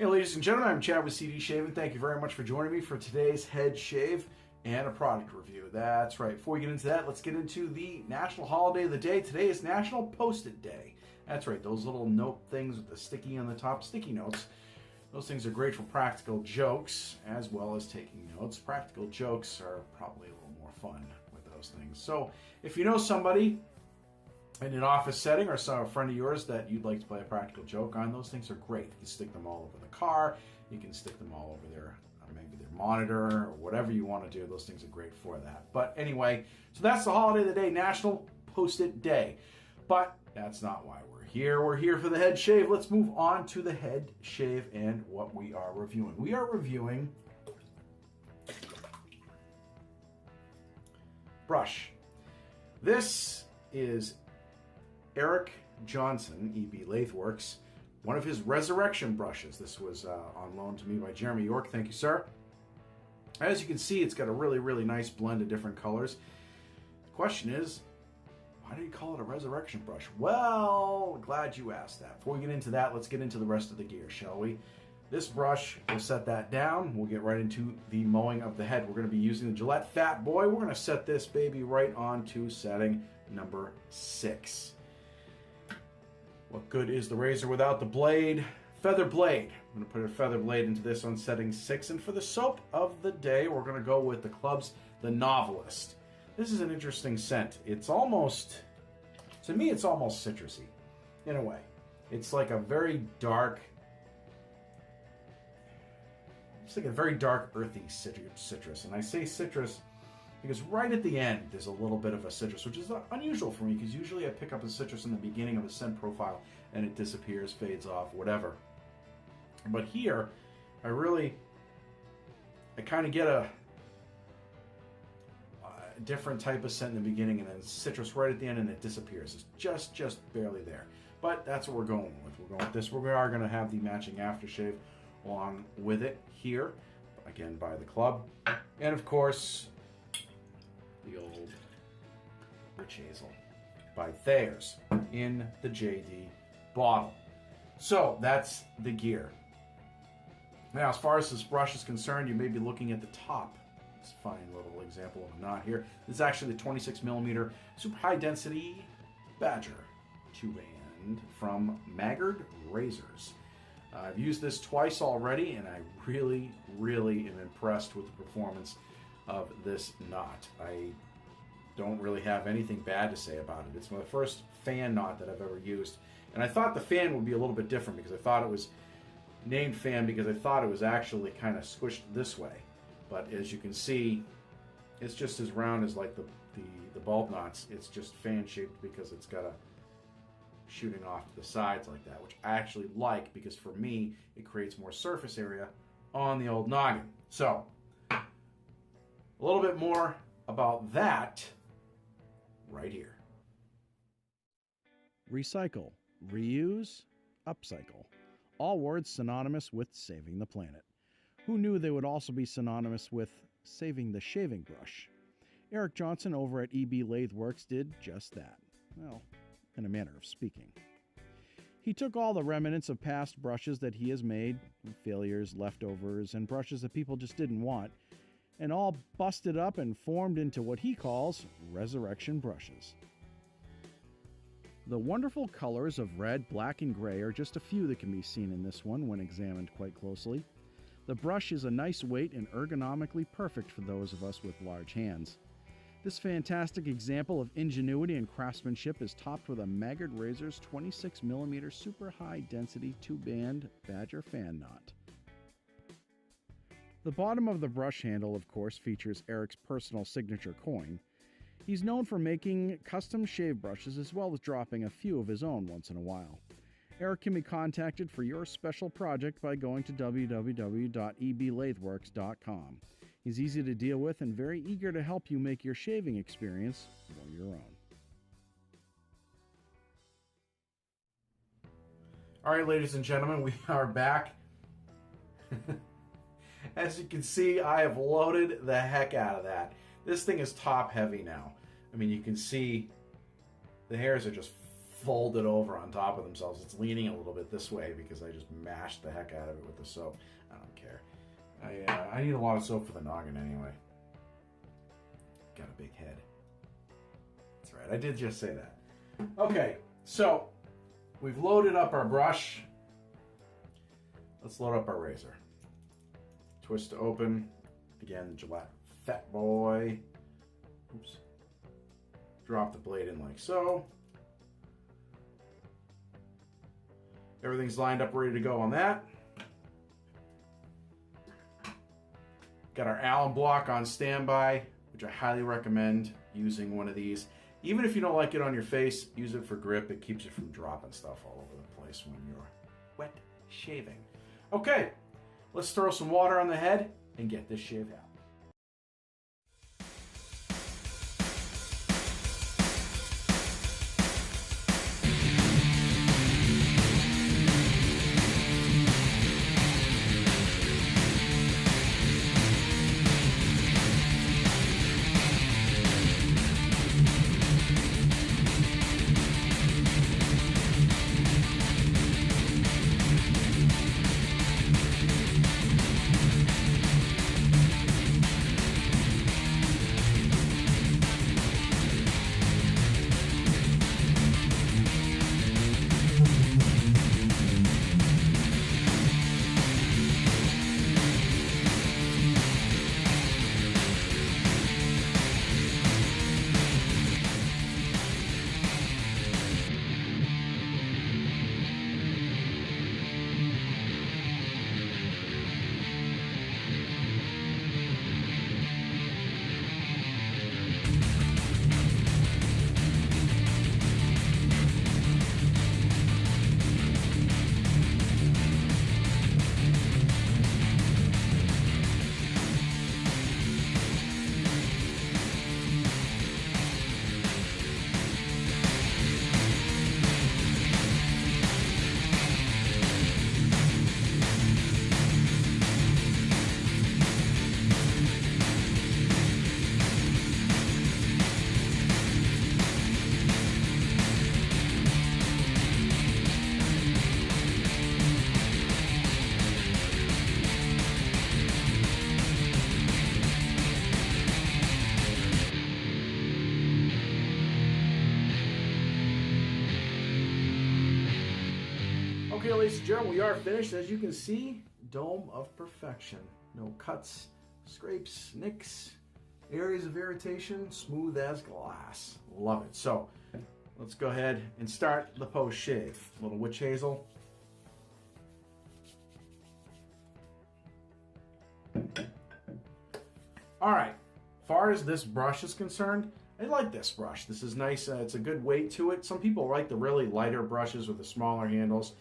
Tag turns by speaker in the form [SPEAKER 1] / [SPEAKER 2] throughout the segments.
[SPEAKER 1] Hey ladies and gentlemen, I'm Chad with CD Shave, and thank you very much for joining me for today's head shave and a product review. That's right. Before we get into that, let's get into the national holiday of the day. Today is National Post-it Day. That's right, those little note things with the sticky on the top, sticky notes. Those things are great for practical jokes as well as taking notes. Practical jokes are probably a little more fun with those things. So if you know somebody in an office setting or a friend of yours that you'd like to play a practical joke on, those things are great. You can stick them all over the car. You can stick them all over their maybe their monitor or whatever you want to do. Those things are great for that. But anyway, so that's the holiday of the day, National Post-it Day. But that's not why we're here. We're here for the head shave. Let's move on to the head shave and what we are reviewing. We are reviewing brush. This is Eric Johnson, EB Latheworks, one of his resurrection brushes. This was on loan to me by Jeremy York. Thank you, sir. As you can see, it's got a really, really nice blend of different colors. The question is, why do you call it a resurrection brush? Well, glad you asked that. Before we get into that, let's get into the rest of the gear, shall we? This brush, we'll set that down. We'll get right into the mowing of the head. We're going to be using the Gillette Fat Boy. We're going to set this baby right on to setting number 6. What good is the razor without the blade? Feather blade. I'm going to put a feather blade into this on setting 6. And for the soap of the day, we're going to go with the Club's The Novelist. This is an interesting scent. It's almost, to me, it's almost citrusy in a way. It's like a very dark, it's like a very dark, earthy citrus. And I say citrus because right at the end, there's a little bit of a citrus, which is unusual for me because usually I pick up a citrus in the beginning of a scent profile and it disappears, fades off, whatever. But here, I kind of get a different type of scent in the beginning and then citrus right at the end and it disappears. It's just barely there. But that's what we're going with. We're going with this. We are going to have the matching aftershave along with it here, again by the Club. And of course, the old Witch Hazel by Thayer's in the JD bottle. So that's the gear. Now, as far as this brush is concerned, you may be looking at the top. This fine little example of a knot here. This is actually the 26mm super high density Badger 2-band from Maggard Razors. I've used this twice already, and I really, really am impressed with the performance of this knot. I don't really have anything bad to say about it. It's my first fan knot that I've ever used. And I thought the fan would be a little bit different because I thought it was named fan because I thought it was actually kind of squished this way. But as you can see, it's just as round as like the bulb knots. It's just fan shaped because it's got a shooting off to the sides like that, which I actually like because for me, it creates more surface area on the old noggin. So, a little bit more about that right here.
[SPEAKER 2] Recycle, reuse, upcycle. All words synonymous with saving the planet. Who knew they would also be synonymous with saving the shaving brush? Eric Johnson over at EB Latheworks did just that. Well, in a manner of speaking. He took all the remnants of past brushes that he has made, failures, leftovers, and brushes that people just didn't want, and all busted up and formed into what he calls resurrection brushes. The wonderful colors of red, black, and gray are just a few that can be seen in this one when examined quite closely. The brush is a nice weight and ergonomically perfect for those of us with large hands. This fantastic example of ingenuity and craftsmanship is topped with a Maggard Razors 26mm super high density 2-band Badger fan knot. The bottom of the brush handle, of course, features Eric's personal signature coin. He's known for making custom shave brushes as well as dropping a few of his own once in a while. Eric can be contacted for your special project by going to www.eblatheworks.com. He's easy to deal with and very eager to help you make your shaving experience more your own.
[SPEAKER 1] All right, ladies and gentlemen, we are back. As you can see, I have loaded the heck out of that. This thing is top heavy now. I mean, you can see the hairs are just folded over on top of themselves. It's leaning a little bit this way because I just mashed the heck out of it with the soap. I don't care. I need a lot of soap for the noggin anyway. Got a big head. That's right, I did just say that. Okay, so we've loaded up our brush. Let's load up our razor. Twist to open. Again, Gillette Fat Boy. Oops. Drop the blade in like so. Everything's lined up, ready to go on that. Got our Allen block on standby, which I highly recommend using one of these. Even if you don't like it on your face, use it for grip. It keeps you from dropping stuff all over the place when you're wet shaving. Okay, let's throw some water on the head and get this shaved out. Okay, ladies and gentlemen, we are finished. As you can see, dome of perfection. No cuts, scrapes, nicks, areas of irritation, smooth as glass. Love it. So, let's go ahead and start the post-shave. A little witch hazel. All right, far as this brush is concerned, I like this brush. This is nice. It's a good weight to it. Some people like the really lighter brushes with the smaller handles.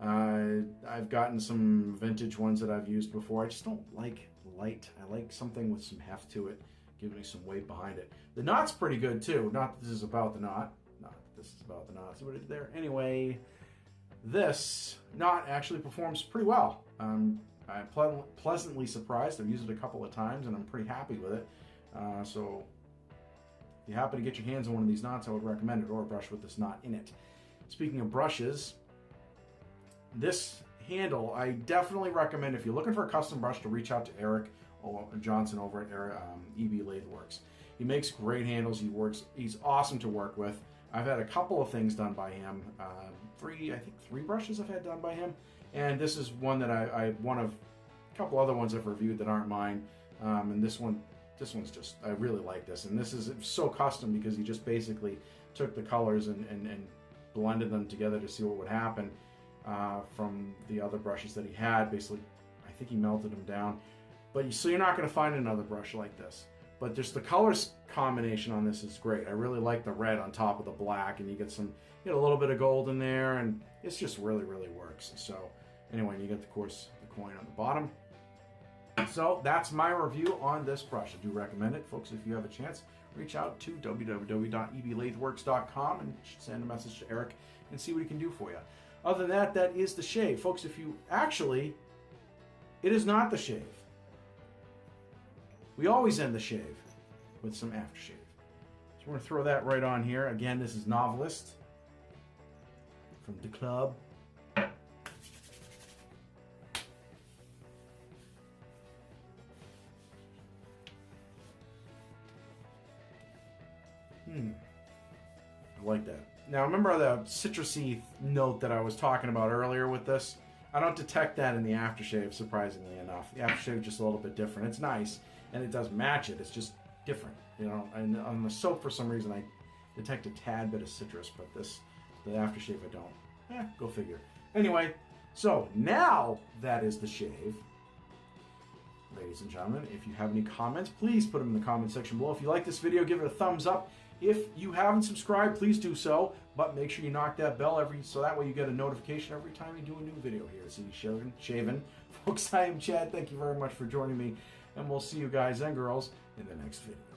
[SPEAKER 1] I've gotten some vintage ones that I've used before. I just don't like light. I like something with some heft to it, give me some weight behind it. The knot's pretty good too. Not that this is about the knot. Not that this is about the knot. See what I did there? Anyway, this knot actually performs pretty well. I'm pleasantly surprised. I've used it a couple of times and I'm pretty happy with it. So if you happen to get your hands on one of these knots, I would recommend it, or a brush with this knot in it. Speaking of brushes, this handle, I definitely recommend, if you're looking for a custom brush, to reach out to Eric Johnson over at EB Latheworks. He makes great handles. He's awesome to work with. I've had a couple of things done by him. I think three brushes I've had done by him. And this is one that one of a couple other ones I've reviewed that aren't mine. And this one's just, I really like this. And this is so custom because he just basically took the colors and blended them together to see what would happen. From the other brushes that he had. Basically, I think he melted them down. So you're not going to find another brush like this. But just the colors combination on this is great. I really like the red on top of the black, and you get a little bit of gold in there, and it's just really, really works. So anyway, you get the coin on the bottom. So that's my review on this brush. I do recommend it, folks. If you have a chance, reach out to www.eblatheworks.com and send a message to Eric and see what he can do for you. Other than that is the shave. Folks, it is not the shave. We always end the shave with some aftershave. So we're going to throw that right on here. Again, this is Novelist. from the club. I like that. Now, remember the citrusy note that I was talking about earlier with this? I don't detect that in the aftershave, surprisingly enough. The aftershave is just a little bit different. It's nice, and it does match it. It's just different, you know. And on the soap, for some reason, I detect a tad bit of citrus, but the aftershave, I don't. Go figure. Anyway, so now that is the shave. Ladies and gentlemen, if you have any comments, please put them in the comment section below. If you like this video, give it a thumbs up. If you haven't subscribed, please do so. But make sure you knock that bell so that way you get a notification every time we do a new video here at CD Shaven. Folks, I am Chad. Thank you very much for joining me. And we'll see you guys and girls in the next video.